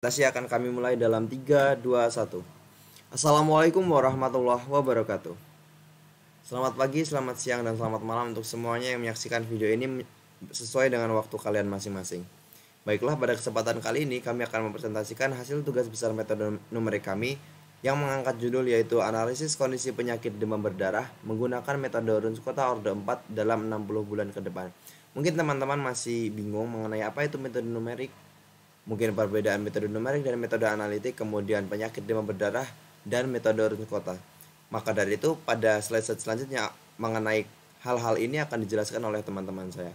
Presentasi akan kami mulai dalam 3, 2, 1. Assalamualaikum warahmatullahi wabarakatuh. Selamat pagi, selamat siang, dan selamat malam untuk semuanya yang menyaksikan video ini sesuai dengan waktu kalian masing-masing. Baiklah, pada kesempatan kali ini kami akan mempresentasikan hasil tugas besar metode numerik kami yang mengangkat judul yaitu analisis kondisi penyakit demam berdarah menggunakan metode Runskota Orde 4 dalam 60 bulan ke depan. Mungkin teman-teman masih bingung mengenai apa itu metode numerik, mungkin perbedaan metode numerik dan metode analitik, kemudian penyakit demam berdarah, dan metode Runskota. Maka dari itu pada slide selanjutnya mengenai hal-hal ini akan dijelaskan oleh teman-teman saya.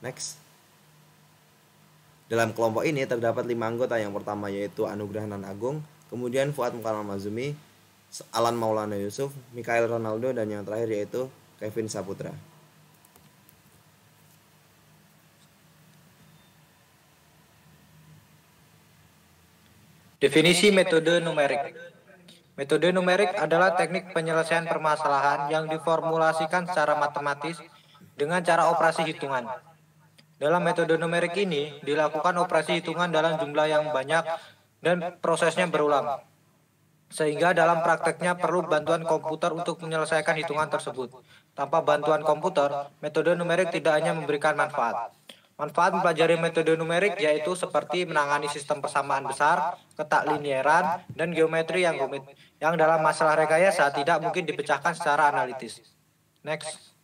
Next. Dalam kelompok ini terdapat 5 anggota. Yang pertama yaitu Anugrah Nan Agung, kemudian Fuad Mukarram Mazumi, Alan Maulana Yusuf, Mikael Ronaldo, dan yang terakhir yaitu Kevin Saputra. Definisi metode numerik. Metode numerik adalah teknik penyelesaian permasalahan yang diformulasikan secara matematis dengan cara operasi hitungan. Dalam metode numerik ini, dilakukan operasi hitungan dalam jumlah yang banyak dan prosesnya berulang. Sehingga dalam prakteknya perlu bantuan komputer untuk menyelesaikan hitungan tersebut. Tanpa bantuan komputer, metode numerik tidak hanya memberikan manfaat. Manfaat mempelajari metode numerik yaitu seperti menangani sistem persamaan besar, ketaklinieran, dan geometri yang rumit, yang dalam masalah rekayasa tidak mungkin dipecahkan secara analitis. Next.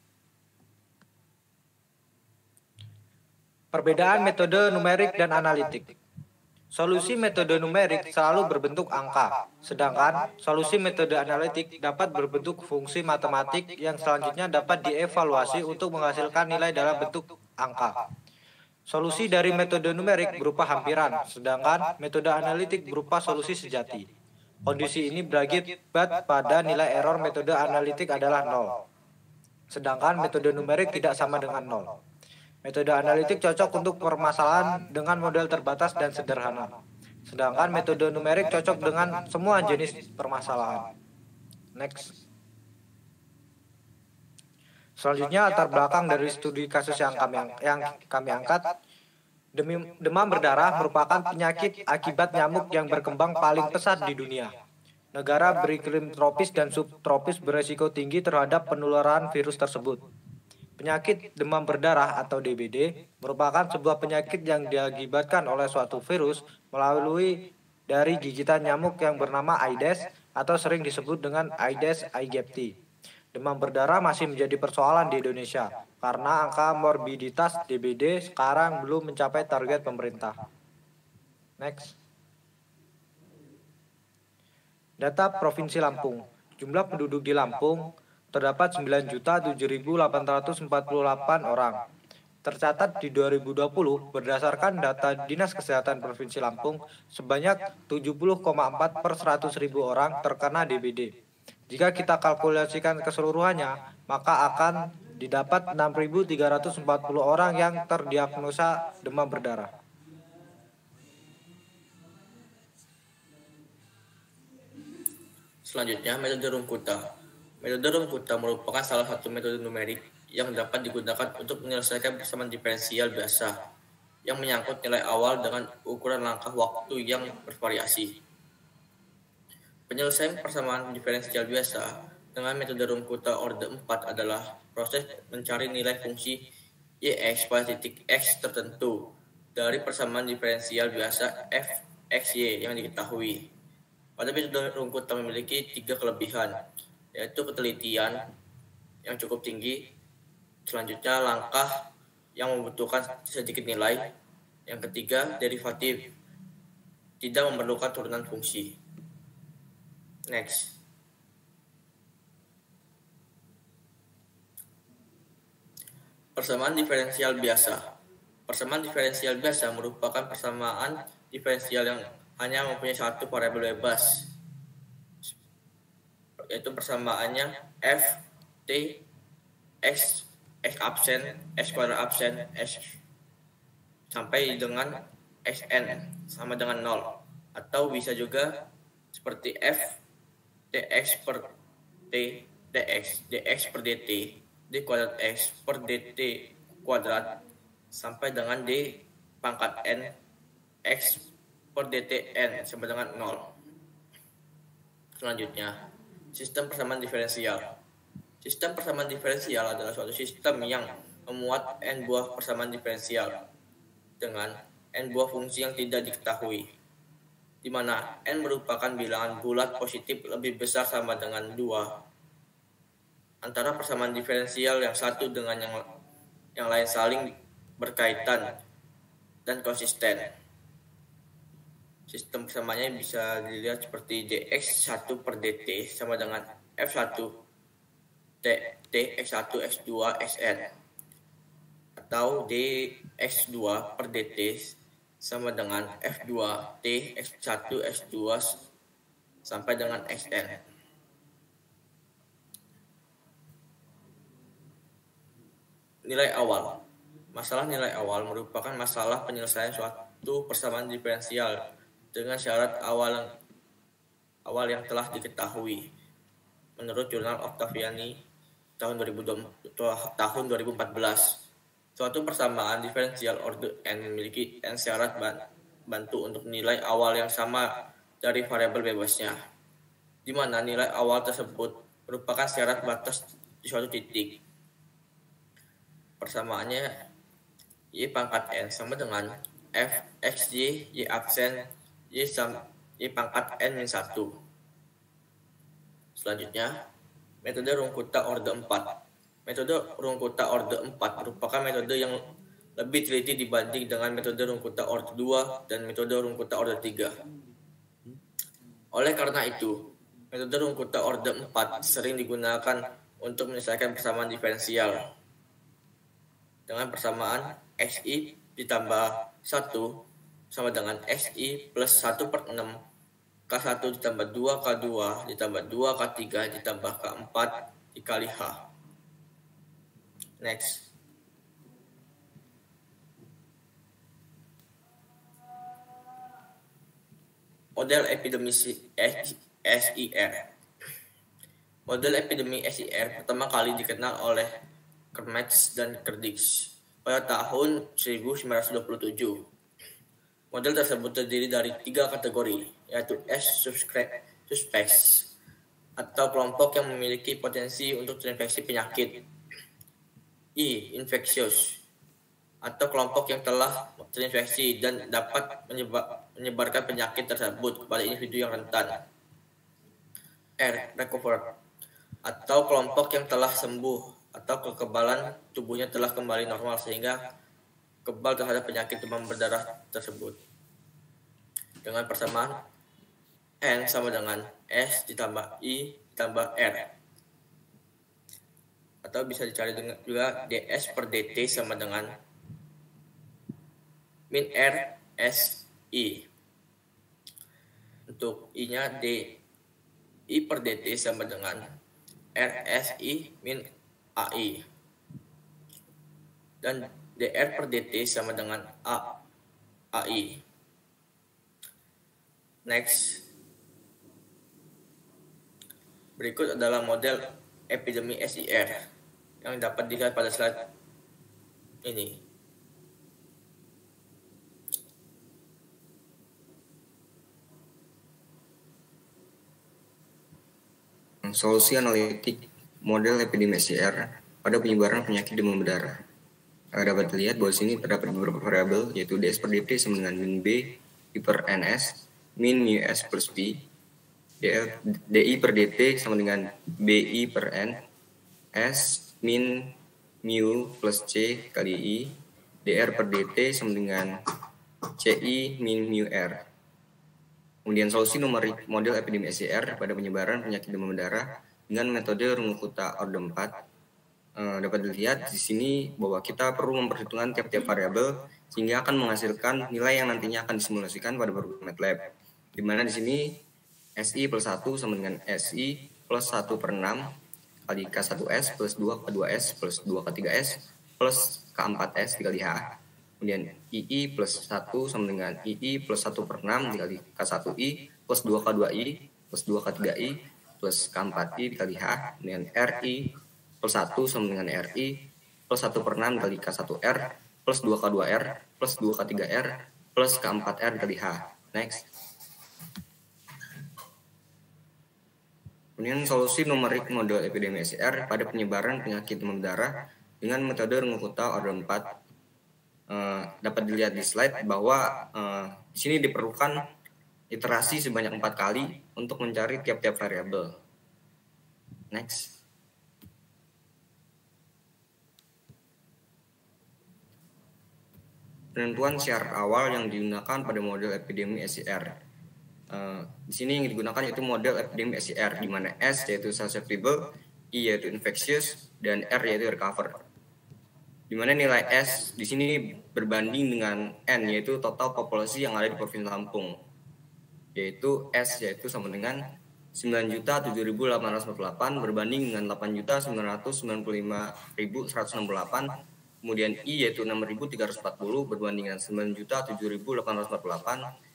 Perbedaan metode numerik dan analitik. Solusi metode numerik selalu berbentuk angka, sedangkan solusi metode analitik dapat berbentuk fungsi matematik yang selanjutnya dapat dievaluasi untuk menghasilkan nilai dalam bentuk angka. Solusi dari metode numerik berupa hampiran, sedangkan metode analitik berupa solusi sejati. Kondisi ini berakibat pada nilai error metode analitik adalah 0, sedangkan metode numerik tidak sama dengan 0. Metode analitik cocok untuk permasalahan dengan model terbatas dan sederhana, sedangkan metode numerik cocok dengan semua jenis permasalahan. Next. Selanjutnya latar belakang dari studi kasus yang kami angkat. Demam berdarah merupakan penyakit akibat nyamuk yang berkembang paling pesat di dunia. Negara beriklim tropis dan subtropis beresiko tinggi terhadap penularan virus tersebut. Penyakit demam berdarah atau DBD merupakan sebuah penyakit yang diakibatkan oleh suatu virus melalui dari gigitan nyamuk yang bernama Aedes atau sering disebut dengan Aedes aegypti. Demam berdarah masih menjadi persoalan di Indonesia karena angka morbiditas DBD sekarang belum mencapai target pemerintah. Next. Data Provinsi Lampung. Jumlah penduduk di Lampung terdapat 9.007.848 orang. Tercatat di 2020 berdasarkan data Dinas Kesehatan Provinsi Lampung sebanyak 70,4 per 100.000 orang terkena DBD. Jika kita kalkulasikan keseluruhannya, maka akan didapat 6.340 orang yang terdiagnosa demam berdarah. Selanjutnya, metode Runskota. Metode Runskota merupakan salah satu metode numerik yang dapat digunakan untuk menyelesaikan persamaan diferensial biasa yang menyangkut nilai awal dengan ukuran langkah waktu yang bervariasi. Penyelesaian persamaan diferensial biasa dengan metode Runskota Orde 4 adalah proses mencari nilai fungsi y(x) pada titik x tertentu dari persamaan diferensial biasa f(x, y) yang diketahui. Pada metode Runskota memiliki 3 kelebihan, yaitu ketelitian yang cukup tinggi, selanjutnya langkah yang membutuhkan sedikit nilai, yang ketiga derivatif, tidak memerlukan turunan fungsi. Next. Persamaan diferensial biasa. Persamaan diferensial biasa merupakan persamaan diferensial yang hanya mempunyai satu variabel bebas, yaitu persamaannya f t x absen, x kuadrat absen, x sampai dengan xn sama dengan 0, atau bisa juga seperti f dx per t dx per dt d kuadrat x per dt kuadrat sampai dengan d pangkat n x per dt n sama dengan 0. Selanjutnya, sistem persamaan diferensial. Sistem persamaan diferensial adalah suatu sistem yang memuat n buah persamaan diferensial dengan n buah fungsi yang tidak diketahui, di mana n merupakan bilangan bulat positif lebih besar sama dengan 2 antara persamaan diferensial yang satu dengan yang lain saling berkaitan dan konsisten. Sistem persamaannya bisa dilihat seperti dx1 per dt sama dengan f1 t x1 x2 xn, atau dx2 per dt sama dengan f2 t x1 x2 sampai dengan xn. Nilai awal. Masalah nilai awal merupakan masalah penyelesaian suatu persamaan diferensial dengan syarat awal yang telah diketahui. Menurut jurnal Octaviani tahun 2014, suatu persamaan diferensial order n memiliki n syarat bantu untuk nilai awal yang sama dari variabel bebasnya, di mana nilai awal tersebut merupakan syarat batas di suatu titik. Persamaannya y pangkat n sama dengan f x y aksen y pangkat n min 1. Selanjutnya, metode Runge-Kutta orde 4. Metode Runge-Kutta orde 4 merupakan metode yang lebih teliti dibanding dengan metode Runge-Kutta orde 2 dan metode Runge-Kutta orde 3. Oleh karena itu, metode Runge-Kutta orde 4 sering digunakan untuk menyelesaikan persamaan diferensial dengan persamaan xi ditambah 1 sama dengan xi plus 1 per 6 K1 ditambah 2 K2 ditambah 2 K3 ditambah K4 dikali H. Next. Model epidemi SIR. Model epidemi SIR pertama kali dikenal oleh Kermets dan Kerdix pada tahun 1927. Model tersebut terdiri dari 3 kategori, yaitu S suspects atau kelompok yang memiliki potensi untuk terinfeksi penyakit, I infectious atau kelompok yang telah terinfeksi dan dapat menyebarkan penyakit tersebut kepada individu yang rentan, R recovered atau kelompok yang telah sembuh atau kekebalan tubuhnya telah kembali normal sehingga kebal terhadap penyakit demam berdarah tersebut. Dengan persamaan N sama dengan S ditambah I ditambah R. Atau bisa dicari juga DS per DT sama dengan min R S I. Untuk I-nya D I per DT sama dengan RSI min AI. Dan DR per DT sama dengan AI. Next. Berikut adalah model epidemi SIR yang dapat dilihat pada slide ini. Solusi analitik model epidemi SIR pada penyebaran penyakit demam berdarah. Dapat dilihat bahwa sini terdapat beberapa variabel, yaitu DS per DT sama dengan min B, I per NS, min mu S plus B, DI per DT sama dengan BI per N, S min mu plus C kali I, DR per DT sama dengan CI min mu R. Kemudian solusi numerik model epidemi SIR pada penyebaran penyakit demam berdarah dengan metode Runge-Kutta orde 4. Dapat dilihat di sini bahwa kita perlu memperhitungkan tiap-tiap variabel sehingga akan menghasilkan nilai yang nantinya akan disimulasikan pada program MATLAB. Di mana di sini SI plus 1 sama dengan SI plus 1 per 6 kali K1S plus 2 K2S plus 2 K3S plus K4S dikali H. Kemudian II plus 1 sama dengan II plus 1 per 6 dikali K1I plus 2K2I plus 2K3I plus K4I dikali H. Kemudian RI plus 1 sama dengan RI plus 1 per 6 dikali K1R plus 2K2R plus 2K3R plus K4R dikali H. Next. Kemudian solusi numerik model epidemi SIR pada penyebaran penyakit demam berdarah dengan metode Runge-Kutta order 4 dapat dilihat di slide bahwa di sini diperlukan iterasi sebanyak 4 kali untuk mencari tiap-tiap variabel. Next. Penentuan syarat awal yang digunakan pada model epidemi SIR. Di sini yang digunakan yaitu model epidemi SIR, di mana S yaitu susceptible, I yaitu infectious, dan R yaitu recover. Di mana nilai S di sini berbanding dengan N yaitu total populasi yang ada di Provinsi Lampung, yaitu S yaitu sama dengan 9.007.848 berbanding dengan 8.995.168. Kemudian I yaitu 6.340 berbanding dengan 9.007.848.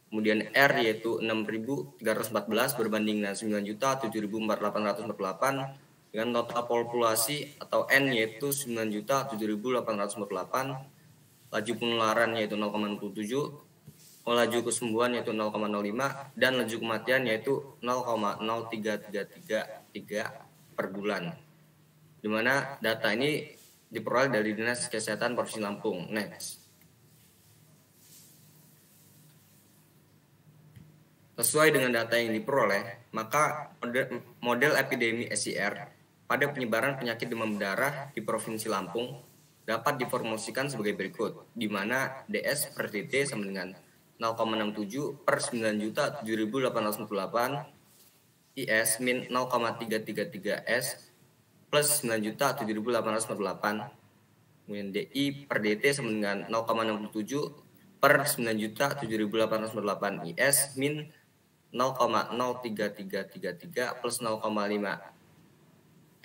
Kemudian R yaitu 6.314 berbanding dengan 9.007.448 dengan total populasi atau N yaitu 9.007.848, laju penularan yaitu 0,67, laju kesembuhan yaitu 0,05, dan laju kematian yaitu 0,03333 per bulan. Di mana data ini diperoleh dari Dinas Kesehatan Provinsi Lampung. Next. Sesuai dengan data yang diperoleh, maka model epidemi SIR pada penyebaran penyakit demam berdarah di Provinsi Lampung dapat diformulasikan sebagai berikut, di mana DS per DT sama dengan 0,67 per 9.007.848, IS min 0,333 S plus 9.007.848, kemudian DI per DT sama dengan 0,67 per 9.007.848, IS min 0,03333 plus 0,5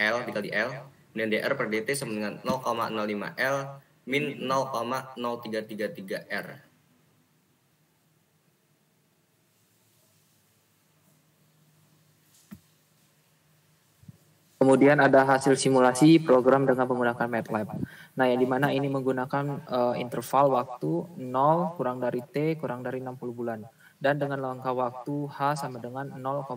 L dikali L, kemudian DR per DT sama dengan 0,05 L min 0,0333 R. Kemudian ada hasil simulasi program dengan menggunakan MATLAB. Nah, yang dimana ini menggunakan interval waktu 0 kurang dari T kurang dari 60 bulan. Dan dengan langkah waktu H sama dengan 0,001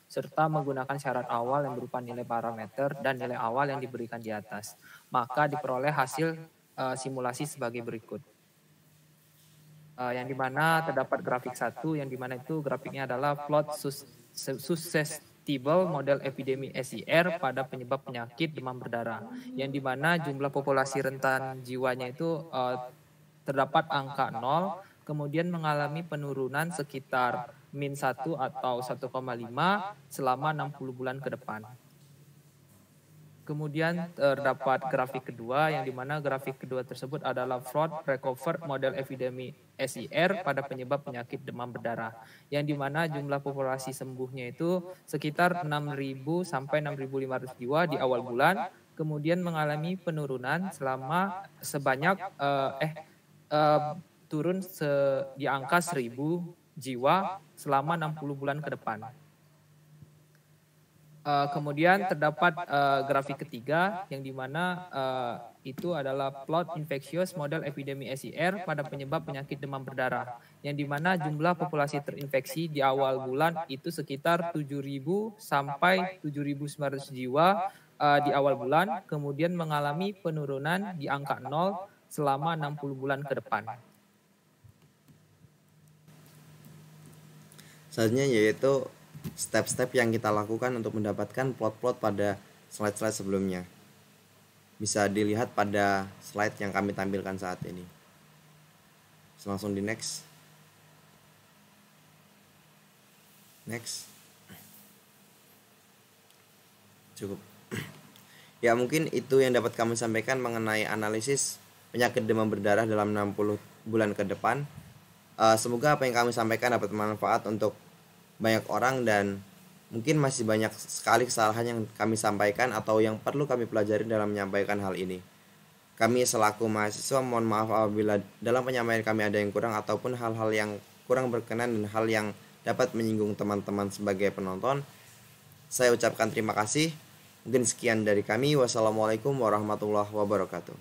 serta menggunakan syarat awal yang berupa nilai parameter dan nilai awal yang diberikan di atas. Maka diperoleh hasil simulasi sebagai berikut. Yang dimana terdapat grafik 1, yang dimana itu grafiknya adalah plot susceptible model epidemi SIR pada penyebab penyakit demam berdarah. Yang dimana jumlah populasi rentan jiwanya itu terdapat angka 0, kemudian mengalami penurunan sekitar min 1 atau 1,5 selama 60 bulan ke depan. Kemudian terdapat grafik kedua, yang dimana grafik kedua tersebut adalah plot recovered model epidemi SIR pada penyebab penyakit demam berdarah, yang dimana jumlah populasi sembuhnya itu sekitar 6.000 sampai 6.500 jiwa di awal bulan, kemudian mengalami penurunan selama sebanyak turun di angka 1.000 jiwa selama 60 bulan ke depan. Kemudian terdapat grafik ketiga, yang dimana itu adalah plot infectious model epidemi SIR pada penyebab penyakit demam berdarah, yang dimana jumlah populasi terinfeksi di awal bulan itu sekitar 7.000 sampai 7.900 jiwa di awal bulan, kemudian mengalami penurunan di angka 0 selama 60 bulan ke depan. Selanjutnya yaitu step-step yang kita lakukan untuk mendapatkan plot-plot pada slide-slide sebelumnya. Bisa dilihat pada slide yang kami tampilkan saat ini. Langsung di next. Next. Cukup. Ya, mungkin itu yang dapat kami sampaikan mengenai analisis penyakit demam berdarah dalam 60 bulan ke depan. Semoga apa yang kami sampaikan dapat bermanfaat untuk banyak orang, dan mungkin masih banyak sekali kesalahan yang kami sampaikan atau yang perlu kami pelajari dalam menyampaikan hal ini. Kami selaku mahasiswa mohon maaf apabila dalam penyampaian kami ada yang kurang ataupun hal-hal yang kurang berkenan dan hal yang dapat menyinggung teman-teman sebagai penonton. Saya ucapkan terima kasih. Mungkin sekian dari kami. Wassalamualaikum warahmatullahi wabarakatuh.